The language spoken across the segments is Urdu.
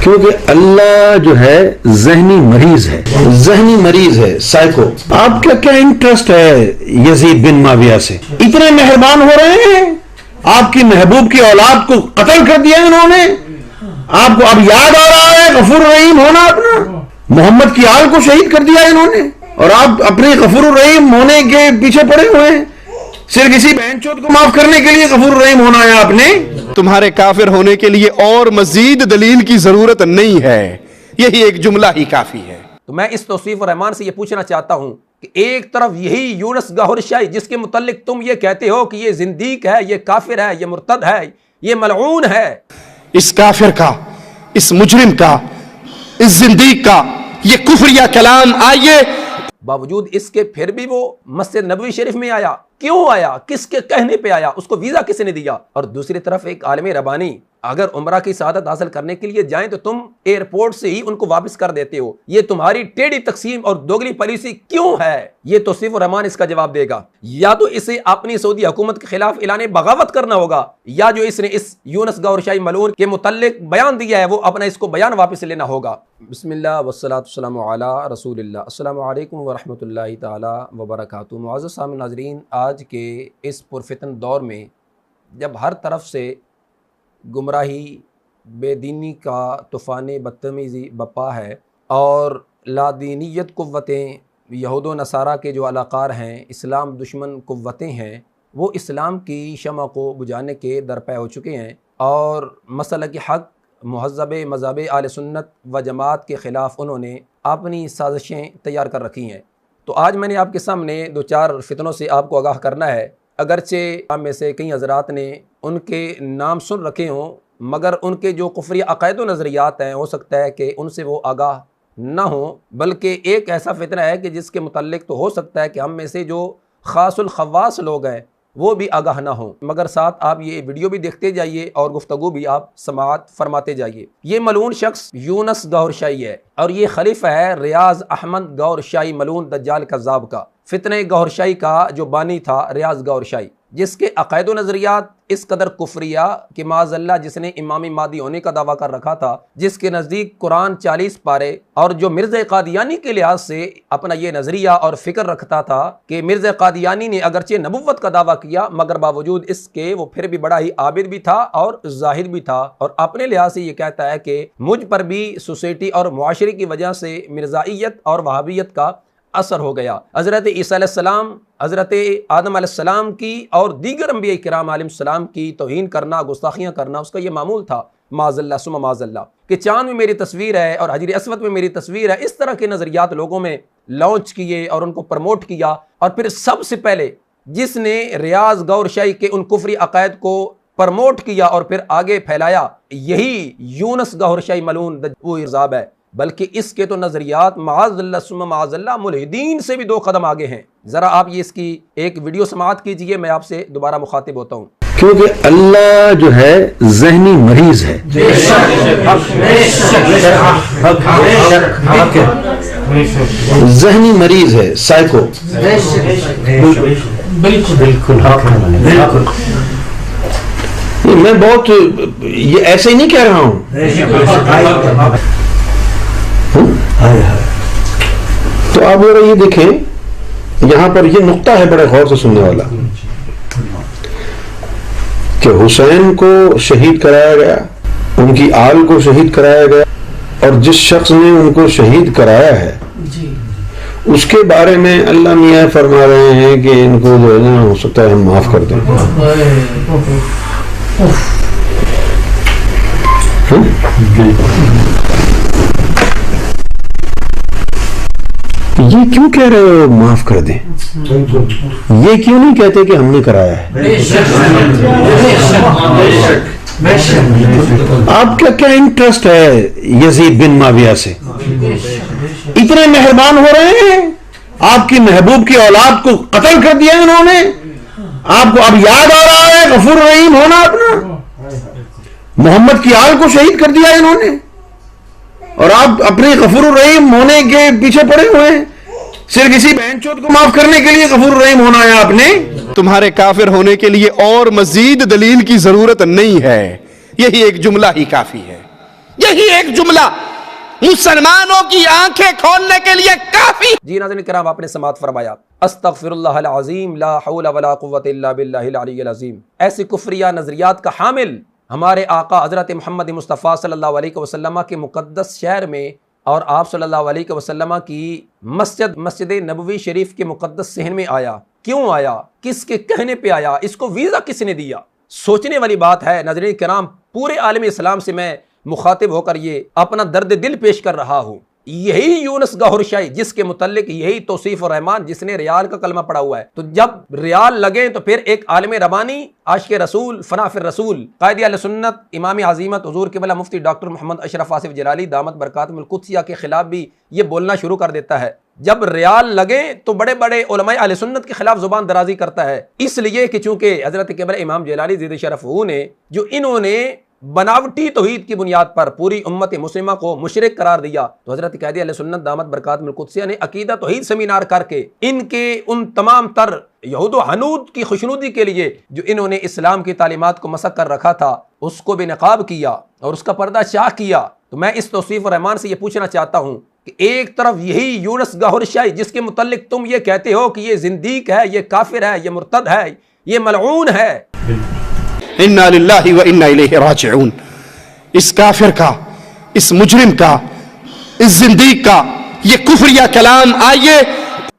کیونکہ اللہ جو ہے ذہنی مریض ہے سائیکو. آپ کا کیا انٹرسٹ ہے یزید بن معاویہ سے؟ اتنے مہربان ہو رہے ہیں، آپ کی محبوب کی اولاد کو قتل کر دیا انہوں نے، آپ کو اب یاد آ رہا ہے غفور الرحیم ہونا اپنا؟ محمد کی آل کو شہید کر دیا انہوں نے، اور آپ اپنے غفور الرحیم ہونے کے پیچھے پڑے ہوئے ہیں. صرف اسی بہن چود کو معاف کرنے کے لیے غفور الرحیم ہونا ہے آپ نے. تمہارے کافر ہونے کے لیے اور مزید دلیل کی ضرورت نہیں ہے، یہی ایک جملہ ہی کافی ہے. تو میں اس توصیف الرحمان سے یہ پوچھنا چاہتا ہوں کہ ایک طرف یہی یونس گوہر شاہی جس کے متعلق تم یہ کہتے ہو کہ یہ زندیق ہے، یہ کافر ہے، یہ مرتد ہے، یہ ملعون ہے، اس کافر کا، اس مجرم کا، اس زندیق کا یہ کفریہ کلام آئیے، باوجود اس کے پھر بھی وہ مسجد نبوی شریف میں آیا. کیوں آیا؟ کس کے کہنے پہ آیا؟ اس کو ویزا کس نے دیا؟ اور دوسری طرف ایک عالم ربانی اگر عمرہ کی سعادت حاصل کرنے کے لیے جائیں تو تم ایئرپورٹ سے ہی ان کو واپس کر دیتے ہو. یہ تمہاری ٹیڑھی تقسیم اور دوگلی پالیسی کیوں ہے؟ یہ توصیف الرحمان اس کا جواب دے گا. یا تو اسے اپنی سعودی حکومت کے خلاف اعلان بغاوت کرنا ہوگا، یا جو اس نے اس یونس گوہر شاہی ملعون کے متعلق بیان دیا ہے وہ اپنا اس کو بیان واپس لینا ہوگا. بسم اللہ والصلاۃ والسلام علی رسول اللہ. السلام علیکم ورحمۃ اللہ تعالی وبرکاتہ. معزز سامعین ناظرین، آج کے اس پرفتن دور میں جب ہر طرف سے گمراہی، بے دینی کا طوفان بدتمیزی بپا ہے اور لادینیت قوتیں، یہود و نصارہ کے جو علاقار ہیں، اسلام دشمن قوتیں ہیں، وہ اسلام کی شمع کو بجھانے کے درپے ہو چکے ہیں اور مسلک حق مہذب مذہب اہل سنت و جماعت کے خلاف انہوں نے اپنی سازشیں تیار کر رکھی ہیں. تو آج میں نے آپ کے سامنے دو چار فتنوں سے آپ کو آگاہ کرنا ہے. اگرچہ ہم میں سے کئی حضرات نے ان کے نام سن رکھے ہوں، مگر ان کے جو کفری عقائد و نظریات ہیں ہو سکتا ہے کہ ان سے وہ آگاہ نہ ہوں، بلکہ ایک ایسا فتنہ ہے کہ جس کے متعلق تو ہو سکتا ہے کہ ہم میں سے جو خاص الخواص لوگ ہیں وہ بھی آگاہ نہ ہوں. مگر ساتھ آپ یہ ویڈیو بھی دیکھتے جائیے اور گفتگو بھی آپ سماعت فرماتے جائیے. یہ ملعون شخص یونس گوہر شاہی ہے اور یہ خلیفہ ہے ریاض احمد گوہر شاہی ملعون دجال کذاب کا. فتنہ گوہر شاہی کا جو بانی تھا ریاض گوہر شاہی، جس کے عقائد و نظریات اس قدر کفریہ کہ معاذ اللہ جس نے امام مہدی ہونے کا دعویٰ کر رکھا تھا، جس کے نزدیک قرآن 40 پارے، اور جو مرزا قادیانی کے لحاظ سے اپنا یہ نظریہ اور فکر رکھتا تھا کہ مرزا قادیانی نے اگرچہ نبوت کا دعویٰ کیا مگر باوجود اس کے وہ پھر بھی بڑا ہی عابد بھی تھا اور زاہد بھی تھا، اور اپنے لحاظ سے یہ کہتا ہے کہ مجھ پر بھی سوسائٹی اور معاشرے کی وجہ سے مرزائیت اور وہابیت کا اثر ہو گیا. حضرت عیسیٰ علیہ السلام، حضرت آدم علیہ السلام کی اور دیگر انبیاء کرام علیہ السلام کی توہین کرنا، گستاخیاں کرنا اس کا یہ معمول تھا. معاذ اللہ ثم معاذ اللہ کہ چاند میں میری تصویر ہے اور حجر اسود میں میری تصویر ہے. اس طرح کے نظریات لوگوں میں لانچ کیے اور ان کو پروموٹ کیا، اور پھر سب سے پہلے جس نے ریاض گوہر شاہی کے ان کفری عقائد کو پروموٹ کیا اور پھر آگے پھیلایا، یہی یونس گوہر شاہی ملعون وہ ارزاب ہے. بلکہ اس کے تو نظریات معاذ اللہ ثم معاذ اللہ ملحدین سے بھی 2 قدم آگے ہیں. ذرا آپ یہ اس کی ایک ویڈیو سماعت کیجئے، میں آپ سے دوبارہ مخاطب ہوتا ہوں. کیونکہ اللہ جو ہے ذہنی مریض ہے. ذہنی مریض ہے، سائیکو. بالکل میں بہت یہ ایسے ہی نہیں کہہ رہا ہوں. تو آپ ذرا یہ دیکھیں، یہاں پر یہ نقطہ ہے بڑے غور سے سننے والا کہ حسین کو شہید کرایا گیا، ان کی آل کو شہید کرایا گیا، اور جس شخص نے ان کو شہید کرایا ہے اس کے بارے میں اللہ میاں فرما رہے ہیں کہ ان کو جو ہے نا ہو سکتا ہے ہم معاف کر دیں. یہ کیوں کہہ رہے ہو معاف کر دیں؟ یہ کیوں نہیں کہتے کہ ہم نے کرایا ہے؟ آپ کا کیا انٹرسٹ ہے یزید بن معاویہ سے؟ اتنے مہربان ہو رہے ہیں، آپ کی محبوب کی اولاد کو قتل کر دیا انہوں نے، آپ کو اب یاد آ رہا ہے غفور الرحیم ہونا اپنا؟ محمد کی آل کو شہید کر دیا انہوں نے، اور آپ اپنے غفور الرحیم ہونے کے پیچھے پڑے ہوئے ہیں. صرف اسی بہن چود کو معاف کرنے کے لیے غفور الرحیم ہونا ہے آپ نے. تمہارے کافر ہونے کے لیے اور مزید دلیل کی ضرورت نہیں ہے، یہی ایک جملہ ہی کافی ہے. یہی ایک جملہ مسلمانوں کی آنکھیں کھولنے کے لیے کافی۔ جی ناظرین کرام، آپ نے سماعت فرمایا استغفر اللہ العظیم لا حول ولا قوت الا باللہ العلی العظیم۔ ایسی کفریہ نظریات کا حامل ہمارے آقا حضرت محمد مصطفیٰ صلی اللہ علیہ وسلم کے مقدس شہر میں اور آپ صلی اللہ علیہ وسلم کی مسجد نبوی شریف کے مقدس صحن میں آیا۔ کیوں آیا؟ کس کے کہنے پہ آیا؟ اس کو ویزا کس نے دیا؟ سوچنے والی بات ہے ناظرین کرام۔ پورے عالم اسلام سے میں مخاطب ہو کر یہ اپنا درد دل پیش کر رہا ہوں۔ یہی یونس گوہر شاہی جس کے متعلق یہی توصیف الرحمان جس نے ریال کا کلمہ پڑھا ہوا ہے، تو جب ریال لگے تو پھر ایک عالم ربانی، عاشق رسول، فنا فی الرسول، قائد اہل سنت، امام عظیمت حضور قبلہ مفتی ڈاکٹر محمد اشرف آصف جلالی دامت برکاتہم القدسیہ کے خلاف بھی یہ بولنا شروع کر دیتا ہے۔ جب ریال لگے تو بڑے بڑے علماء اہل سنت کے خلاف زبان درازی کرتا ہے، اس لیے کہ چونکہ حضرت قبلہ امام جلالی زید شرف نے جو انہوں نے بناوٹی توحید کی بنیاد پر پوری امت مسلمہ کو مشرک قرار دیا، تو حضرت قائد اہل سنت دامت برکاتہم القدسیہ نے عقیدہ توحید سیمینار کر کے ان کے ان تمام تر یہود و حنود کی خوشنودی کے لیے جو انہوں نے اسلام کی تعلیمات کو مسخ کر رکھا تھا اس کو بے نقاب کیا اور اس کا پردہ چاک کیا۔ تو میں اس توصیف الرحمان سے یہ پوچھنا چاہتا ہوں کہ ایک طرف یہی یونس گوہر شاہی جس کے متعلق تم یہ کہتے ہو کہ یہ زندیق ہے، یہ کافر ہے، یہ مرتد ہے، یہ ملعون ہے، انا للہ و انا الیہ راجعون، اس کافر کا، اس مجرم کا، اس زندیق کا یہ کفریہ کلام آئیے،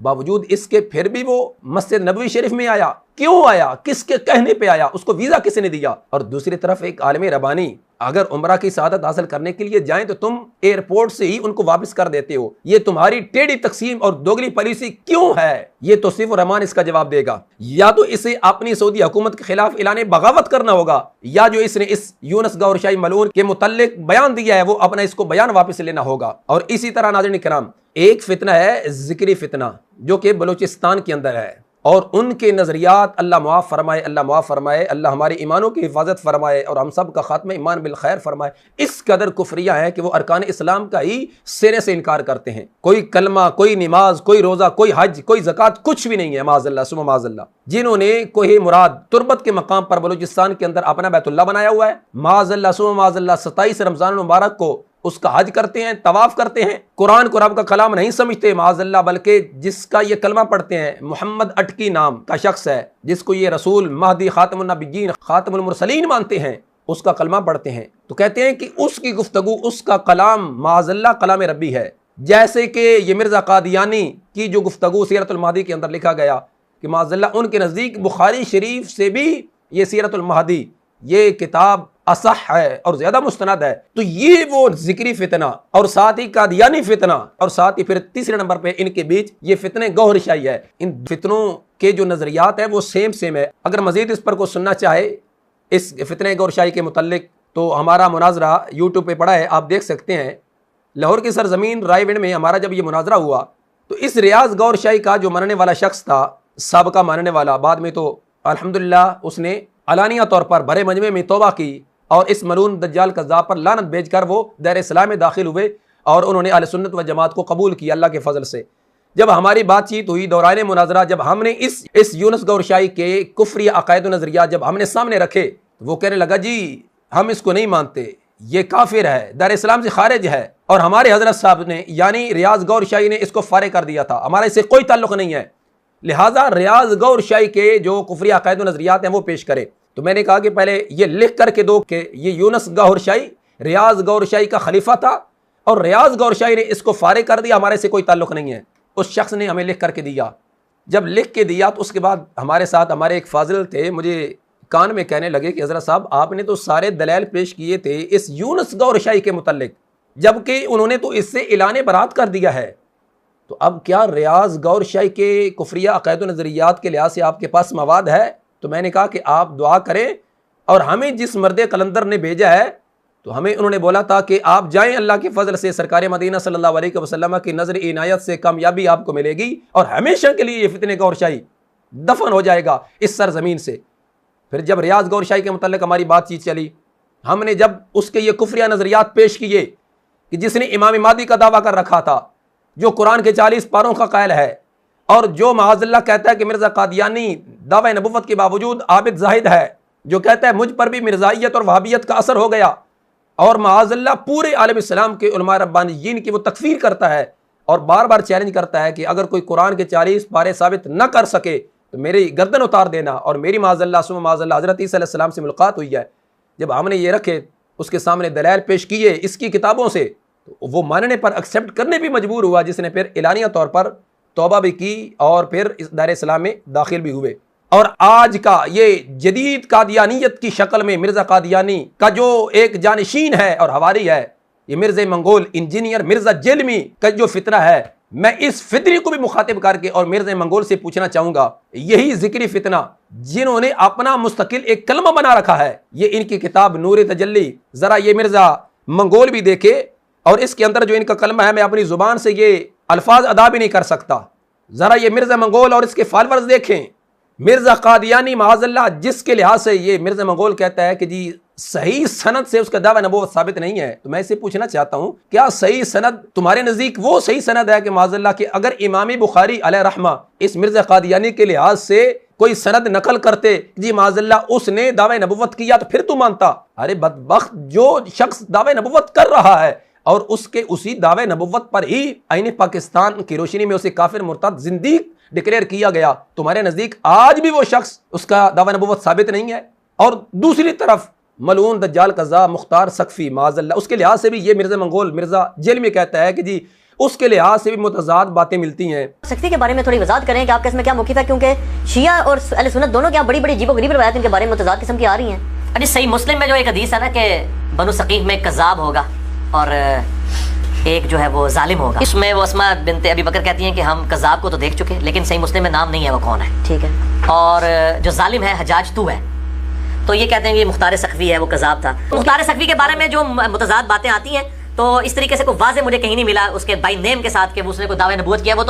باوجود اس کے پھر بھی وہ مسجد نبوی شریف میں آیا۔ کیوں آیا؟ کس کے کہنے پہ آیا؟ اس کو ویزا کس نے دیا؟ اور دوسری طرف ایک عالم ربانی، اگر عمرہ کی سعادت حاصل کرنے کے لیے جائیں تو تم ایئرپورٹ سے ہی ان کو واپس کر دیتے ہو۔ یہ تمہاری ٹیڑھی تقسیم اور دوگلی پالیسی کیوں ہے؟ یہ توصیف الرحمان اس کا جواب دے گا۔ یا تو اسے اپنی سعودی حکومت کے خلاف اعلان بغاوت کرنا ہوگا، یا جو اس نے اس یونس گوہر شاہی ملعون کے متعلق بیان دیا ہے وہ اپنا اس کو بیان واپس لینا ہوگا۔ اور اسی طرح ناظرین کرام، ایک فتنہ ہے ذکری فتنہ جو کہ بلوچستان کے اندر ہے، اور ان کے نظریات اللہ معاف فرمائے، اللہ معاف فرمائے، اللہ ہمارے ایمانوں کی حفاظت فرمائے اور ہم سب کا خاتمہ ایمان بالخیر فرمائے۔ اس قدر کفریہ ہے کہ وہ ارکان اسلام کا ہی سرے سے انکار کرتے ہیں۔ کوئی کلمہ، کوئی نماز، کوئی روزہ، کوئی حج، کوئی زکوٰۃ، کچھ بھی نہیں ہے معاذ اللہ ثم معاذ اللہ۔ جنہوں نے کوہ مراد تربت کے مقام پر بلوچستان کے اندر اپنا بیت اللہ بنایا ہوا ہے، معاذ اللہ ثم معاذ اللہ 27 رمضان المبارک کو اس کا حج کرتے ہیں، طواف کرتے ہیں، قرآن کو رب کا کلام نہیں سمجھتے معاذ اللہ، بلکہ جس کا یہ کلمہ پڑھتے ہیں محمد اٹکی نام کا شخص ہے جس کو یہ رسول، مہدی، خاتم النبیین، خاتم المرسلین مانتے ہیں، اس کا کلمہ پڑھتے ہیں تو کہتے ہیں کہ اس کی گفتگو، اس کا کلام معاذ اللہ کلام ربی ہے۔ جیسے کہ یہ مرزا قادیانی کی جو گفتگو سیرت المہدی کے اندر لکھا گیا کہ معاذ اللہ ان کے نزدیک بخاری شریف سے بھی یہ سیرت المہدی یہ کتاب اصح ہے اور زیادہ مستند ہے۔ تو یہ وہ ذکری فتنہ اور ساتھ ہی قادیانی فتنہ اور ساتھ ہی پھر تیسرے نمبر پہ ان کے بیچ یہ فتنے گوہر شاہی ہے۔ ان فتنوں کے جو نظریات ہیں وہ سیم ہے۔ اگر مزید اس پر کو سننا چاہے اس فتنے گوہر شاہی کے متعلق تو ہمارا مناظرہ یوٹیوب پہ پڑا ہے، آپ دیکھ سکتے ہیں۔ لاہور کی سرزمین رائے ونڈ میں ہمارا جب یہ مناظرہ ہوا تو اس ریاض گوہر شاہی کا جو ماننے والا شخص تھا، سابقہ ماننے والا، بعد میں تو الحمدللہ اس نے علانیہ طور پر بڑے مجمع میں توبہ کی اور اس ملعون دجال کذاب پر لعنت بھیج کر وہ دائرہ اسلام میں داخل ہوئے اور انہوں نے اہل سنت و جماعت کو قبول کیا اللہ کے فضل سے۔ جب ہماری بات چیت ہوئی دوران مناظرہ، جب ہم نے اس یونس گوہر شاہی کے کفری عقائد و نظریات جب ہم نے سامنے رکھے تو وہ کہنے لگا جی ہم اس کو نہیں مانتے، یہ کافر ہے، دائرہ اسلام سے خارج ہے، اور ہمارے حضرت صاحب نے یعنی ریاض گوہر شاہی نے اس کو فارغ کر دیا تھا، ہمارا اس سے کوئی تعلق نہیں ہے، لہٰذا ریاض گوہر شاہی کے جو کفری عقائد و نظریات ہیں وہ پیش کرے۔ تو میں نے کہا کہ پہلے یہ لکھ کر کے دو کہ یہ یونس گوہر شاہی ریاض گوہر شاہی کا خلیفہ تھا اور ریاض گوہر شاہی نے اس کو فارغ کر دیا، ہمارے سے کوئی تعلق نہیں ہے۔ اس شخص نے ہمیں لکھ کر کے دیا، جب لکھ کے دیا تو اس کے بعد ہمارے ساتھ ہمارے ایک فاضل تھے، مجھے کان میں کہنے لگے کہ حضرت صاحب آپ نے تو سارے دلائل پیش کیے تھے اس یونس گوہر شاہی کے متعلق، جبکہ انہوں نے تو اس سے اعلان برات کر دیا ہے، تو اب کیا ریاض گوہر شاہی کے کفریہ عقائد و نظریات کے لحاظ سے آپ کے پاس مواد ہے؟ تو میں نے کہا کہ آپ دعا کریں، اور ہمیں جس مرد قلندر نے بھیجا ہے تو ہمیں انہوں نے بولا تھا کہ آپ جائیں، اللہ کے فضل سے سرکار مدینہ صلی اللہ علیہ وسلم کی نظر عنایت سے کامیابی آپ کو ملے گی اور ہمیشہ کے لیے یہ فتنے گوہر شاہی دفن ہو جائے گا اس سرزمین سے۔ پھر جب ریاض گوہر شاہی کے متعلق ہماری بات چیت چلی، ہم نے جب اس کے یہ کفریہ نظریات پیش کیے کہ جس نے امام مہدی کا دعویٰ کر رکھا تھا، جو قرآن کے 40 پاروں کا قائل ہے، اور جو معاذ اللہ کہتا ہے کہ مرزا قادیانی دعوی نبوت کے باوجود عابد زاہد ہے، جو کہتا ہے مجھ پر بھی مرزائیت اور وہابیت کا اثر ہو گیا، اور معاذ اللہ پورے عالم اسلام کے علماء ربانیین کی وہ تکفیر کرتا ہے اور بار بار چیلنج کرتا ہے کہ اگر کوئی قرآن کے 40 پارے ثابت نہ کر سکے تو میری گردن اتار دینا. اور میری معاذ اللہ ثم معاذ اللہ حضرت عیسیٰ علیہ السلام سے ملاقات ہوئی ہے. جب ہم نے یہ رکھے اس کے سامنے دلائل پیش کیے اس کی کتابوں سے تو وہ ماننے پر ایکسیپٹ کرنے بھی مجبور ہوا, جس نے پھر اعلانیہ طور پر توبہ بھی کی اور پھر اس دائرہ اسلام میں داخل بھی ہوئے. اور آج کا یہ جدید قادیانیت کی شکل میں مرزا قادیانی کا جو ایک جانشین ہے اور حواری ہے, یہ مرزا منگول انجینئر مرزا جیلمی کا جو فتنہ ہے, میں اس فتنی کو بھی مخاطب کر کے اور مرزا منگول سے پوچھنا چاہوں گا, یہی ذکری فتنہ جنہوں نے اپنا مستقل ایک کلمہ بنا رکھا ہے, یہ ان کی کتاب نور تجلی, ذرا یہ مرزا منگول بھی دیکھے اور اس کے اندر جو ان کا کلمہ ہے میں اپنی زبان سے یہ الفاظ ادا بھی نہیں کر سکتا. ذرا یہ مرزا منگول اور اس کے فالورز دیکھیں. مرزا قادیانی معاذ اللہ جس کے لحاظ سے یہ مرزا منگول کہتا ہے کہ جی صحیح سند سے اس کا دعویٰ نبوت ثابت نہیں ہے, تو میں اسے پوچھنا چاہتا ہوں کیا صحیح سند تمہارے نزدیک وہ صحیح سند ہے کہ معاذ اللہ کہ اگر امام بخاری علیہ رحمہ اس مرزا قادیانی کے لحاظ سے کوئی سند نقل کرتے جی معاذ اللہ اس نے دعویٰ نبوت کیا تو پھر تو مانتا؟ ارے بدبخت, جو شخص دعویٰ نبوت کر رہا ہے اور اس کے اسی دعوے نبوت پر ہی آئین پاکستان کی روشنی میں اسے کافر مرتد زندیق ڈکلیئر کیا گیا, تمہارے نزدیک آج بھی وہ شخص اس کا دعوی نبوت ثابت نہیں ہے؟ اور دوسری طرف ملعون دجال قذاب مختار سقفی معاذ اللہ اس کے لحاظ سے بھی یہ مرزا منگول مرزا جیل میں کہتا ہے کہ جی اس کے لحاظ سے بھی متضاد باتیں ملتی ہیں. سقفی کے بارے میں تھوڑی وضاحت کریں کہ آپ کا اس میں کیا موقف ہے, کیونکہ شیعہ اور اہل سنت دونوں کے بڑی بڑی عجیب و غریب روایات ان کے بارے میں متضاد قسم کی آ رہی ہیں. جی صحیح مسلم میں جو ایک حدیث ہے نا کہ بنو ثقیف میں ایک کذاب ہوگا اور ایک جو ہے وہ ظالم ہوگا, اس میں وہ اسماء بنت ابی بکر کہتی ہیں کہ ہم کذاب کو تو دیکھ چکے لیکن صحیح مسلم میں نام نہیں ہے وہ کون ہے. ٹھیک ہے. اور جو ظالم ہے حجاج تو ہے, تو یہ کہتے ہیں کہ یہ مختار سقفی ہے وہ کذاب تھا. مختار سقفی کے بارے میں جو متضاد باتیں آتی ہیں تو اس طریقے سے کوئی واضح مجھے کہیں نہیں ملا اس کے بائی نیم کے ساتھ کہ اس نے کوئی دعوی نبوت کیا. وہ تو